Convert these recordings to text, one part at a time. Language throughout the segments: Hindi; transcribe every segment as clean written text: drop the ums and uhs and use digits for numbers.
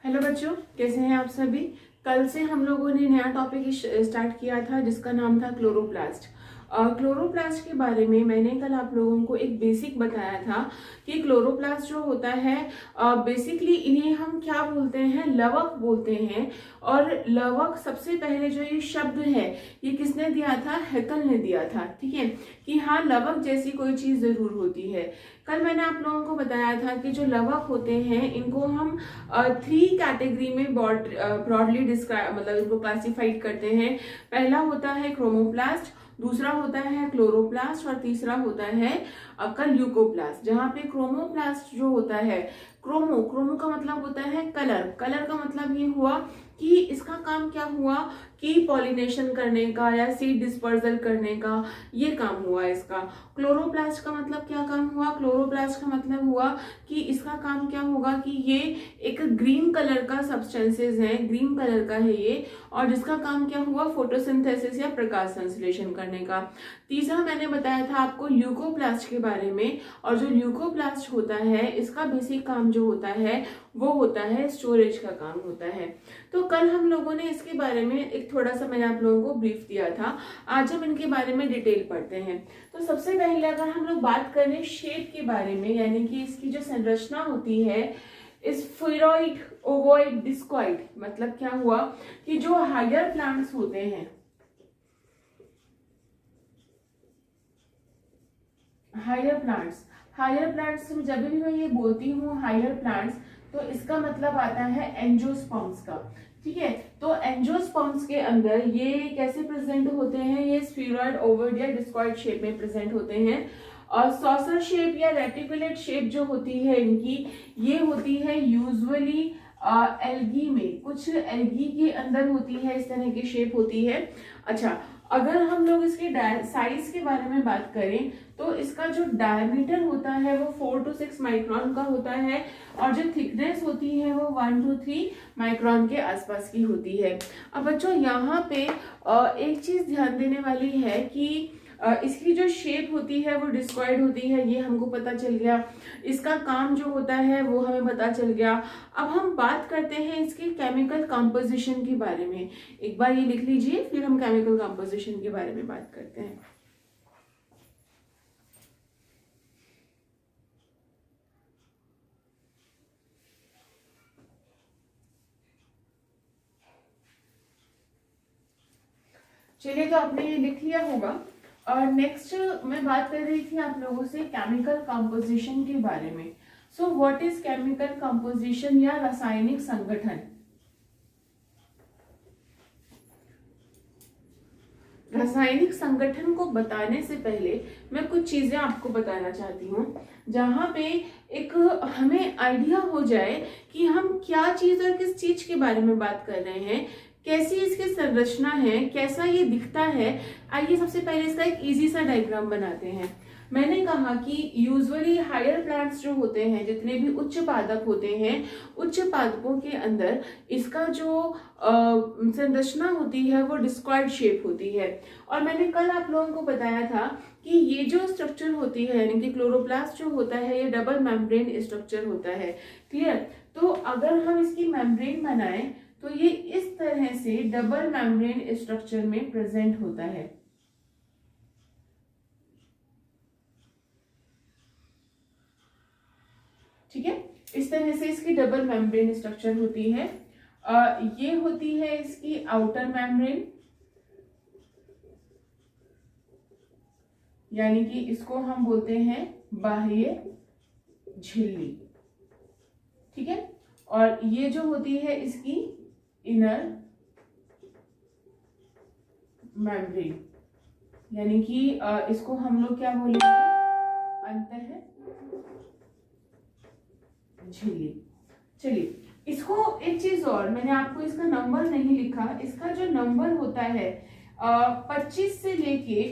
हेलो बच्चों, कैसे हैं आप सभी। कल से हम लोगों ने नया टॉपिक स्टार्ट किया था जिसका नाम था क्लोरोप्लास्ट। क्लोरोप्लास्ट के बारे में मैंने कल आप लोगों को एक बेसिक बताया था कि क्लोरोप्लास्ट जो होता है बेसिकली इन्हें हम क्या बोलते हैं, लवक बोलते हैं। और लवक सबसे पहले जो ये शब्द है ये किसने दिया था, हैकल ने दिया था। ठीक है कि हाँ, लवक जैसी कोई चीज जरूर होती है। कल मैंने आप लोगों को बताया था कि जो लवक होते हैं इनको हम 3 कैटेगरी में ब्रॉडली डिस्क्राइब मतलब इनको क्लासिफाइड करते हैं। पहला होता है क्रोमोप्लास्ट, दूसरा होता है क्लोरोप्लास्ट और तीसरा होता है ल्यूकोप्लास्ट। जहां पे क्रोमोप्लास्ट जो होता है, क्रोमो का मतलब होता है कलर, कलर का मतलब ये हुआ कि इसका काम क्या हुआ कि पॉलिनेशन करने का या सीड डिस्पर्सल करने का ये काम हुआ इसका। क्लोरोप्लास्ट का मतलब क्या काम हुआ, क्लोरोप्लास्ट का मतलब हुआ कि इसका काम क्या होगा कि ये एक ग्रीन कलर का सब्सटेंसेस है, ग्रीन कलर का है ये, और जिसका काम क्या हुआ, फोटोसिंथेसिस या प्रकाश संश्लेषण करने का। तीसरा मैंने बताया था आपको ल्यूकोप्लास्ट के बारे में, और जो ल्यूकोप्लास्ट होता है इसका बेसिक काम जो होता है वो होता है स्टोरेज का काम होता है। तो कल हम लोगों ने इसके बारे में एक थोड़ा सा मैंने आप लोगों को ब्रीफ दिया था। आज हम इनके बारे में डिटेल पढ़ते हैं। तो सबसे पहले अगर हम लोग बात करें शेप के बारे में, यानी कि इसकी जो संरचना होती है, स्फेरॉइड, ओवॉइड, डिस्कॉइड, मतलब क्या हुआ कि जो हायर प्लांट्स होते हैं, हायर प्लांट्स जब भी मैं ये बोलती हूँ हायर प्लांट्स, तो इसका मतलब आता है एंजियोस्पर्म्स का। ठीक है, तो एंजियोस्पर्म्स के अंदर ये कैसे प्रेजेंट होते हैं, ये स्फीरॉइड, ओवॉइड या डिस्कॉइड शेप में प्रेजेंट होते हैं। और सॉसर शेप या रेटिकुलेट शेप जो होती है इनकी, ये होती है यूजुअली एल्गी में, कुछ एल्गी के अंदर होती है, इस तरह की शेप होती है। अच्छा, अगर हम लोग इसके साइज के बारे में बात करें तो इसका जो डायमीटर होता है वो 4 to 6 माइक्रोन का होता है, और जो थिकनेस होती है वो 1 to 3 माइक्रोन के आसपास की होती है। अब बच्चों यहाँ पे एक चीज ध्यान देने वाली है कि इसकी जो शेप होती है वो डिस्कॉइड होती है, ये हमको पता चल गया। इसका काम जो होता है वो हमें पता चल गया। अब हम बात करते हैं इसके केमिकल कंपोजिशन के बारे में। एक बार ये लिख लीजिए, फिर हम केमिकल कंपोजिशन के बारे में बात करते हैं। चलिए, तो आपने ये लिख लिया होगा। और नेक्स्ट मैं बात कर रही थी आप लोगों से केमिकल कंपोजिशन के बारे में। So what is chemical composition या रासायनिक संगठन। रासायनिक संगठन को बताने से पहले मैं कुछ चीजें आपको बताना चाहती हूँ, जहां पे एक हमें आइडिया हो जाए कि हम क्या चीज और किस चीज के बारे में बात कर रहे हैं, कैसी इसकी संरचना है, कैसा ये दिखता है। आइए सबसे पहले इसका एक इजी सा डायग्राम बनाते हैं। मैंने कहा कि यूजुअली हायर प्लांट्स जो होते हैं, जितने भी उच्च पादप होते हैं, उच्च पादपों के अंदर इसका जो संरचना होती है वो डिस्कॉइड शेप होती है। और मैंने कल आप लोगों को बताया था कि ये जो स्ट्रक्चर होती है, यानी कि क्लोरोप्लास्ट जो होता है, ये डबल मेम्ब्रेन स्ट्रक्चर होता है। क्लियर। तो अगर हम इसकी मेम्ब्रेन बनाएं तो ये इस तरह से डबल मेम्ब्रेन स्ट्रक्चर में प्रेजेंट होता है। ठीक है, इस तरह से इसकी डबल मेम्ब्रेन स्ट्रक्चर होती है। ये होती है इसकी आउटर मेम्ब्रेन, यानी कि इसको हम बोलते हैं बाह्य झिल्ली। ठीक है, और ये जो होती है इसकी इनर मेम्ब्रेन, यानी कि इसको हम लोग क्या बोलेंगे, अंतः झिल्ली। चलिए, इसको एक चीज और, मैंने आपको इसका नंबर नहीं लिखा। इसका जो नंबर होता है 25 से लेके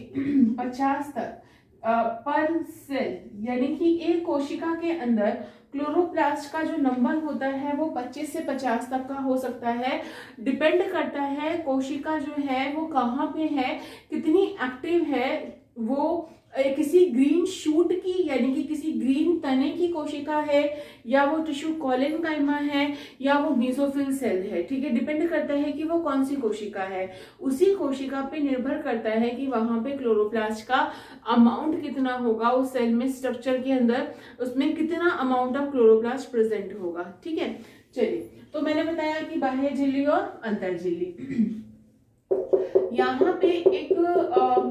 50 तक पर सेल, यानी कि एक कोशिका के अंदर क्लोरोप्लास्ट का जो नंबर होता है वो 25 से 50 तक का हो सकता है। डिपेंड करता है कोशिका जो है वो कहाँ पे है, कितनी एक्टिव है, वो किसी ग्रीन शूट की यानी कि किसी ग्रीन तने की कोशिका है, या वो टिश्यू कोलेनकाइमा है, या वो बेसोफिल सेल है। ठीक है, डिपेंड करता है कि वो कौन सी कोशिका है। उसी कोशिका पे निर्भर करता है कि वहां पे क्लोरोप्लास्ट का अमाउंट कितना होगा, उस सेल में स्ट्रक्चर के अंदर उसमें कितना अमाउंट ऑफ क्लोरोप्लास्ट प्रेजेंट होगा। ठीक है, चलिए, तो मैंने बताया कि बाह्य झिल्ली और अंतर झिल्ली। यहाँ पे एक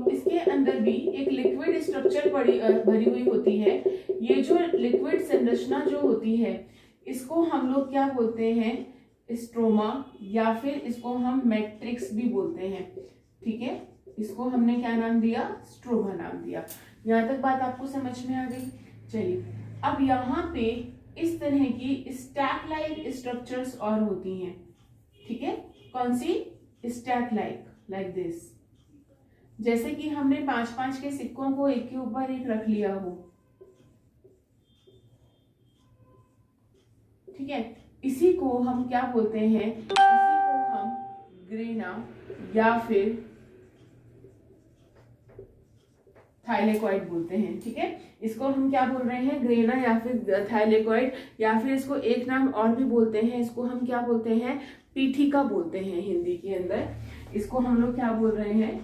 इसके अंदर भी एक लिक्विड स्ट्रक्चर भरी हुई होती है। ये जो लिक्विड संरचना जो होती है, इसको हम लोग क्या बोलते हैं, स्ट्रोमा, या फिर इसको हम मैट्रिक्स भी बोलते हैं। ठीक है, इसको हमने क्या नाम दिया, स्ट्रोमा नाम दिया। यहाँ तक बात आपको समझ में आ गई। चलिए, अब यहाँ पे इस तरह की स्टैक लाइक स्ट्रक्चर्स और होती हैं। ठीक है, कौन सी, स्टैक लाइक दिस, जैसे कि हमने 5-5 के सिक्कों को एक के ऊपर एक रख लिया हो। ठीक है, इसी को हम क्या बोलते हैं, इसी को हम ग्रेना या फिर थाइलेकॉइड बोलते हैं। ठीक है, इसको हम क्या बोल रहे हैं, ग्रेना या फिर थाइलेकॉइड, या फिर इसको एक नाम और भी बोलते हैं, इसको हम क्या बोलते हैं, पीठिका बोलते हैं हिंदी के अंदर। इसको हम लोग क्या बोल रहे हैं,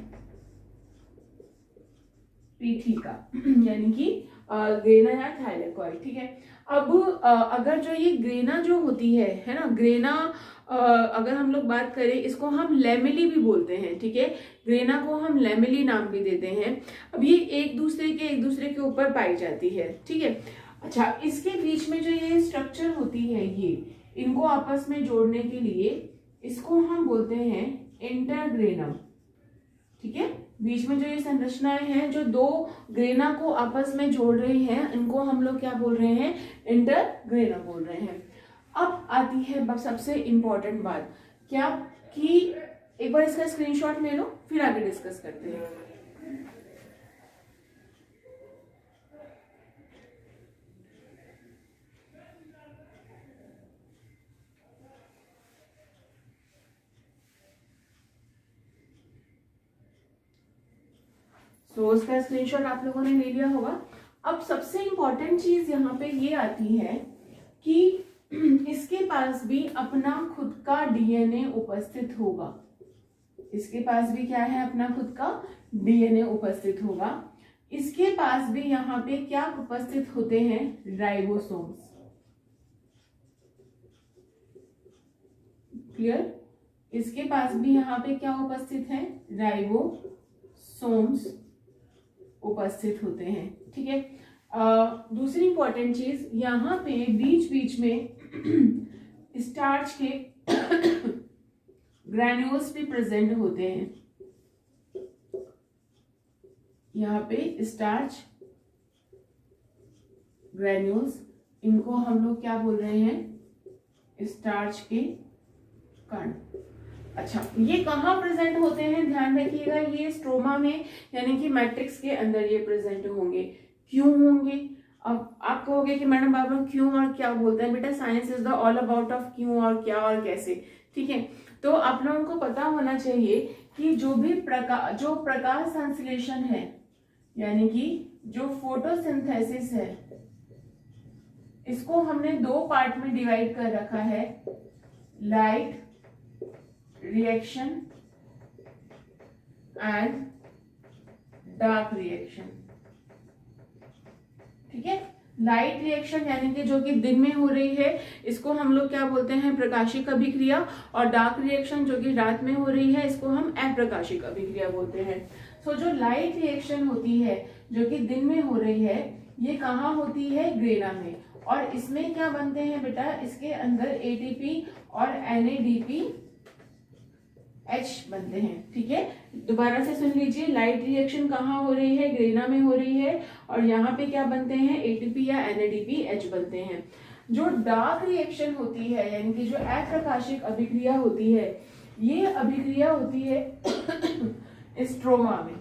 पीठिका यानी कि ग्रेना या थाइलेकॉइड। ठीक है, अब अगर जो ये ग्रेना जो होती है ना, ग्रेना अगर हम लोग बात करें, इसको हम लैमेली भी बोलते हैं। ठीक है, ग्रेना को हम लैमेली नाम भी देते हैं। अब ये एक दूसरे के ऊपर पाई जाती है। ठीक है, अच्छा, इसके बीच में जो ये स्ट्रक्चर होती है, ये इनको आपस में जोड़ने के लिए इसको हम बोलते हैं इंटरग्रेनम। ठीक है, बीच में जो ये संरचनाएं हैं जो दो ग्रेना को आपस में जोड़ रही हैं, इनको हम लोग क्या बोल रहे हैं, इंटरग्रेनम बोल रहे हैं। अब आती है सबसे इंपॉर्टेंट बात, क्या कि एक बार इसका स्क्रीनशॉट ले लो, फिर आगे डिस्कस करते हैं। तो उसका स्क्रीनशॉट आप लोगों ने ले लिया होगा। अब सबसे इंपॉर्टेंट चीज यहाँ पे ये आती है कि इसके पास भी अपना खुद का डीएनए उपस्थित होगा। इसके पास भी क्या है, अपना खुद का डीएनए उपस्थित होगा। इसके पास भी यहाँ पे क्या उपस्थित होते हैं, राइबोसोम्स। क्लियर, इसके पास भी यहाँ पे क्या उपस्थित है, राइबोसोम्स उपस्थित होते हैं। ठीक है, दूसरी इंपॉर्टेंट चीज, यहाँ पे बीच बीच में स्टार्च के ग्रैन्यूल्स भी प्रेजेंट होते हैं। यहाँ पे स्टार्च ग्रैन्यूल्स, इनको हम लोग क्या बोल रहे हैं, स्टार्च के कण। अच्छा, ये कहाँ प्रेजेंट होते हैं, ध्यान रखिएगा, ये स्ट्रोमा में यानी कि मैट्रिक्स के अंदर ये प्रेजेंट होंगे। क्यों होंगे, अब आप कहोगे कि मैडम बाबा क्यों और क्या बोलते हैं, बेटा science is the all about of क्यों और क्या और कैसे। ठीक है, तो आप लोगों को पता होना चाहिए कि जो प्रकाश संश्लेषण है, यानी कि जो फोटोसिंथेसिस है, इसको हमने दो पार्ट में डिवाइड कर रखा है, light reaction and dark reaction. ठीक है, लाइट रिएक्शन यानी कि जो कि दिन में हो रही है, इसको हम लोग क्या बोलते हैं, प्रकाशिक अभिक्रिया, और डार्क रिएक्शन जो कि रात में हो रही है, इसको हम अप्रकाशिक अभिक्रिया बोलते हैं। सो जो लाइट रिएक्शन होती है जो कि दिन में हो रही है, ये कहाँ होती है, ग्रेना में, और इसमें क्या बनते हैं बेटा, इसके अंदर एटीपी और NADPH बनते हैं। ठीक है, दोबारा से सुन लीजिए, लाइट रिएक्शन कहाँ हो रही है, ग्रेना में हो रही है, और यहाँ पे क्या बनते हैं, ATP या NADPH बनते हैं। जो डार्क रिएक्शन होती है यानी कि जो अप्रकाशिक अभिक्रिया होती है, ये अभिक्रिया होती है स्ट्रोमा में।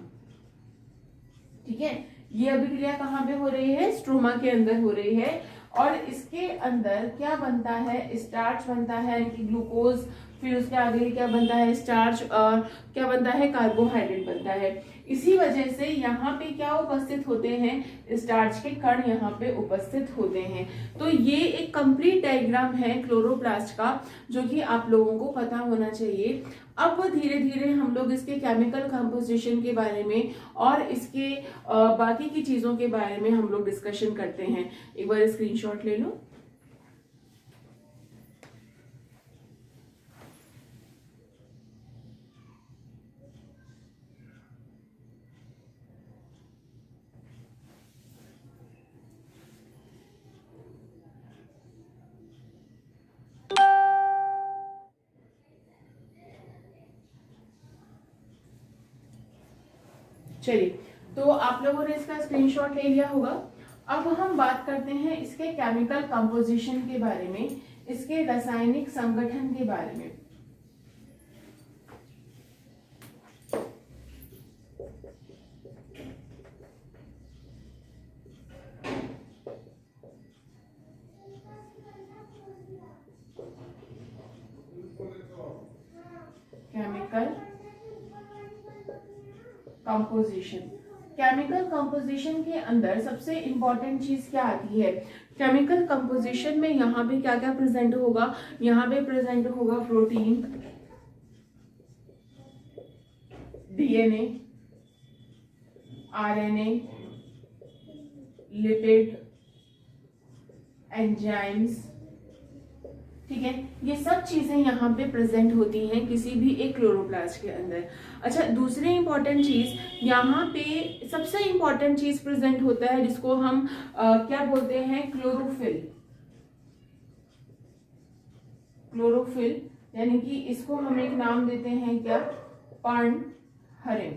ठीक है, ये अभिक्रिया कहाँ पे हो रही है, स्ट्रोमा के अंदर हो रही है, और इसके अंदर क्या बनता है, स्टार्च बनता है, यानी कि ग्लूकोज फिर उसके आगे क्या बनता है, स्टार्च, और क्या बनता है, कार्बोहाइड्रेट बनता है। इसी वजह से यहाँ पे क्या उपस्थित होते हैं, स्टार्च के कण यहाँ पे उपस्थित होते हैं। तो ये एक कंप्लीट डायग्राम है क्लोरोप्लास्ट का, जो कि आप लोगों को पता होना चाहिए। अब धीरे धीरे हम लोग इसके केमिकल कंपोजिशन के बारे में और इसके बाकी की चीजों के बारे में हम लोग डिस्कशन करते हैं। एक बार स्क्रीनशॉट ले लो। चलिए, तो आप लोगों ने इसका स्क्रीनशॉट ले लिया होगा। अब हम बात करते हैं इसके केमिकल कंपोजिशन के बारे में, इसके रासायनिक संगठन के बारे में। केमिकल कंपोजिशन, केमिकल कंपोजिशन के अंदर सबसे इंपॉर्टेंट चीज क्या आती है? केमिकल कंपोजिशन में यहाँ पे क्या क्या प्रेजेंट होगा? यहाँ पे प्रेजेंट होगा protein, DNA, RNA, lipid, enzymes, ठीक है, ये सब चीजें यहाँ पे प्रेजेंट होती हैं किसी भी एक क्लोरोप्लास्ट के अंदर। अच्छा, दूसरी इंपॉर्टेंट चीज, यहाँ पे सबसे इंपॉर्टेंट चीज प्रेजेंट होता है जिसको हम क्या बोलते हैं, क्लोरोफिल। क्लोरोफिल यानी कि इसको हम एक नाम देते हैं क्या, पर्णहरिम,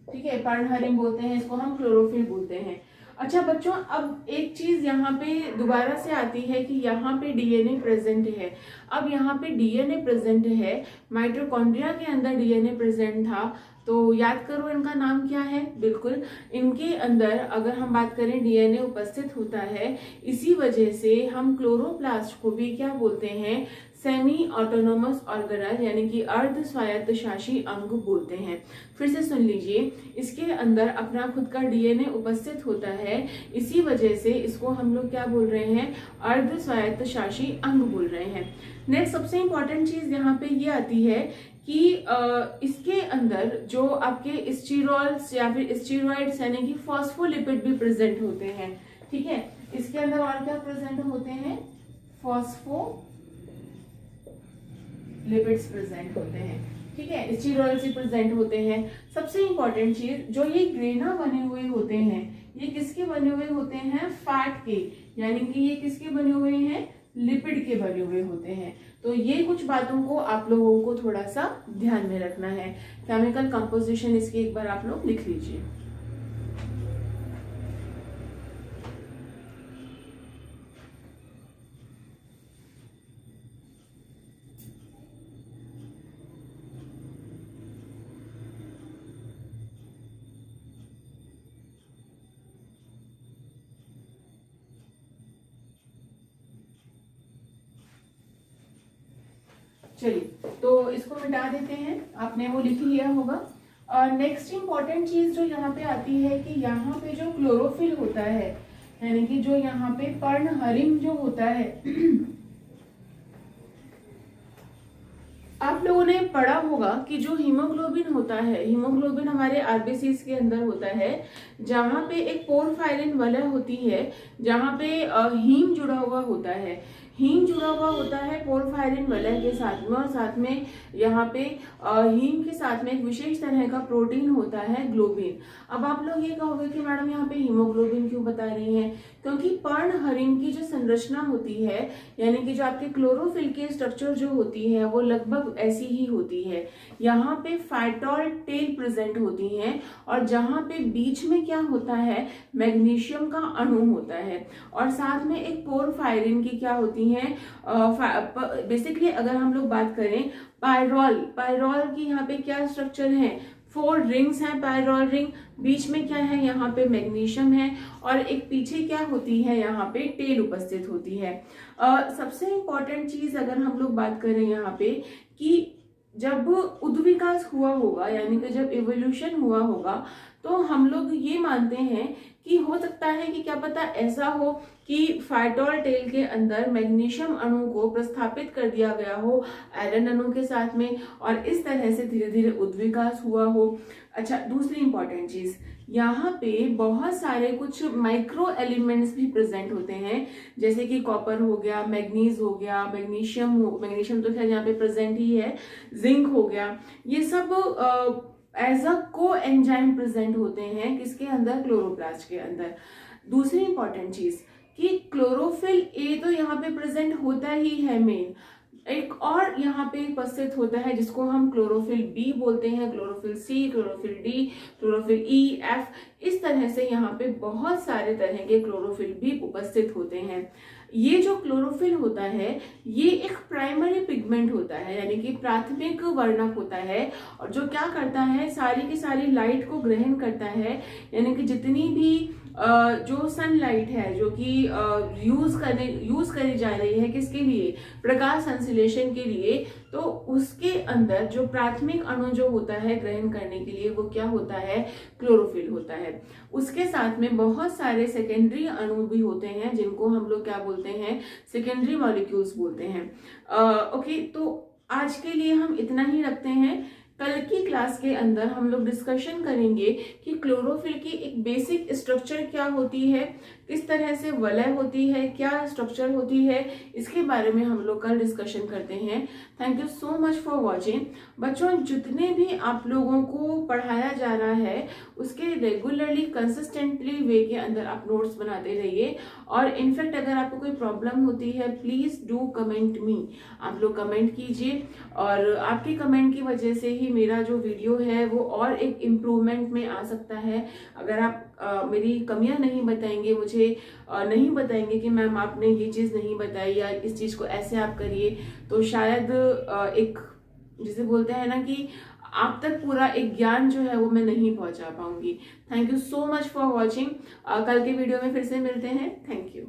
ठीक है, पर्णहरिम बोलते हैं इसको, हम क्लोरोफिल बोलते हैं। अच्छा बच्चों, अब एक चीज यहाँ पे दोबारा से आती है कि यहाँ पे डीएनए प्रेजेंट है। अब यहाँ पे डीएनए प्रेजेंट है, माइटोकॉन्ड्रिया के अंदर डीएनए प्रेजेंट था, तो याद करो इनका नाम क्या है? बिल्कुल, इनके अंदर अगर हम बात करें डीएनए उपस्थित होता है, इसी वजह से हम क्लोरोप्लास्ट को भी क्या बोलते हैं, सेमी ऑटोनोमस ऑर्गेनल यानी कि अर्ध स्वायत्त शासी अंग बोलते हैं। फिर से सुन लीजिए, इसके अंदर अपना खुद का डीएनए उपस्थित होता है, इसी वजह से इसको हम लोग क्या बोल रहे हैं, अर्ध स्वायत्त शासी अंग बोल रहे हैं। नेक्स्ट सबसे इंपॉर्टेंट चीज यहाँ पे ये आती है कि इसके अंदर जो आपके स्टीरॉल्स या फिर स्टीरॉइड्स यानी कि फॉस्फोलिपिड भी प्रेजेंट होते हैं, ठीक है। इसके अंदर और क्या प्रेजेंट होते हैं, फॉस्फोलिपिड्स प्रेजेंट होते हैं, ठीक है, स्टीरॉइड्स भी प्रेजेंट होते हैं। सबसे इंपॉर्टेंट चीज, जो ये ग्रेना बने हुए होते हैं, ये किसके बने हुए होते हैं, फैट के, यानी कि ये किसके बने हुए हैं, लिपिड के बने हुए होते हैं। तो ये कुछ बातों को आप लोगों को थोड़ा सा ध्यान में रखना है। केमिकल कंपोजिशन इसकी एक बार आप लोग लिख लीजिए। चलिए, तो इसको मिटा देते हैं, आपने वो लिख लिया होगा। और नेक्स्ट इंपॉर्टेंट चीज जो यहाँ पे आती है कि यहाँ पे जो क्लोरोफिल होता है, यानी कि जो यहाँ पे पर्णहरिम जो होता है आप लोगों ने पढ़ा होगा कि जो हीमोग्लोबिन होता है, हीमोग्लोबिन हमारे आरबीसीज के अंदर होता है, जहाँ पे एक पोरफायरिन वलय होती है, जहाँ पे हीम जुड़ा हुआ होता है, हीम जुड़ा हुआ होता है पोरफायरिन वलय के साथ में, और साथ में यहाँ पे हीम के साथ में एक विशेष तरह का प्रोटीन होता है ग्लोबिन। अब आप लोग ये कहोगे कि मैडम यहाँ पे हीमोग्लोबिन क्यों बता रही हैं? क्योंकि पर्णहरिम की जो संरचना होती है, यानी कि जो आपके क्लोरोफिल की स्ट्रक्चर जो होती है वो लगभग ऐसी ही होती है। यहाँ पे फाइटोल टेल प्रेजेंट होती हैं, और जहाँ पे बीच में क्या होता है, मैग्नीशियम का अणु होता है, और साथ में एक पोरफायरिन की क्या होती है, बेसिकली अगर हम लोग बात करें पायरोल की यहाँ पे क्या स्ट्रक्चर है, 4 रिंग्स हैं पायरोल रिंग, बीच में क्या है, यहाँ पे मैग्नीशियम है, और एक पीछे क्या होती है, यहाँ पे टेल उपस्थित होती है। सबसे इंपॉर्टेंट चीज अगर हम लोग बात करें यहाँ पे कि जब उद्विकास हुआ होगा, यानी कि जब इवोल्यूशन हुआ होगा, तो हम लोग ये मानते हैं कि हो सकता है कि क्या पता ऐसा हो कि फाइटोल टेल के अंदर मैग्नीशियम अणु को प्रतिस्थापित कर दिया गया हो आयरन अणु के साथ में, और इस तरह से धीरे धीरे उद्विकास हुआ हो। अच्छा, दूसरी इंपॉर्टेंट चीज, यहाँ पे बहुत सारे कुछ माइक्रो एलिमेंट्स भी प्रेजेंट होते हैं, जैसे कि कॉपर हो गया, मैग्नीज हो गया, मैग्नीशियम तो खैर यहाँ पे प्रेजेंट ही है, जिंक हो गया, ये सब एज अ को एंजाइम प्रेजेंट होते हैं किसके अंदर, क्लोरोप्लास्ट के अंदर। दूसरी इंपॉर्टेंट चीज कि क्लोरोफिल ए तो यहाँ पे प्रेजेंट होता ही है मेन, एक और यहाँ पे उपस्थित होता है जिसको हम क्लोरोफिल बी बोलते हैं, chlorophyll C, chlorophyll D, chlorophyll E, F, इस तरह से यहाँ पे बहुत सारे तरह के क्लोरोफिल भी उपस्थित होते हैं। ये जो क्लोरोफिल होता है ये एक प्राइमरी पिगमेंट होता है, यानी कि प्राथमिक वर्णक होता है, और जो क्या करता है, सारी की सारी लाइट को ग्रहण करता है, यानी कि जितनी भी जो सनलाइट है जो कि यूज करी जा रही है किसके लिए, प्रकाश संश्लेषण के लिए, तो उसके अंदर जो प्राथमिक अणु जो होता है ग्रहण करने के लिए वो क्या होता है, क्लोरोफिल होता है। उसके साथ में बहुत सारे सेकेंडरी अणु भी होते हैं जिनको हम लोग क्या बोलते हैं, सेकेंडरी मॉलिक्यूल्स बोलते हैं। ओके, तो आज के लिए हम इतना ही रखते हैं। कल की क्लास के अंदर हम लोग डिस्कशन करेंगे कि क्लोरोफिल की एक बेसिक स्ट्रक्चर क्या होती है, किस तरह से वलय होती है, क्या स्ट्रक्चर होती है, इसके बारे में हम लोग कल डिस्कशन करते हैं। Thank you so much for watching. बच्चों, जितने भी आप लोगों को पढ़ाया जा रहा है उसके रेगुलरली कंसिस्टेंटली वे के अंदर आप नोट्स बनाते रहिए, और इनफैक्ट अगर आपको कोई प्रॉब्लम होती है प्लीज डू कमेंट मी, आप लोग कमेंट कीजिए, और आपके कमेंट की वजह से ही मेरा जो वीडियो है वो और एक इम्प्रूवमेंट में आ सकता है। अगर आप मेरी कमियां नहीं बताएंगे, मुझे नहीं बताएंगे कि मैम आपने ये चीज़ नहीं बताई या इस चीज़ को ऐसे आप करिए, तो शायद एक जिसे बोलते हैं ना कि आप तक पूरा एक ज्ञान जो है वो मैं नहीं पहुंचा पाऊंगी। Thank you so much for watching. कल के वीडियो में फिर से मिलते हैं। Thank you.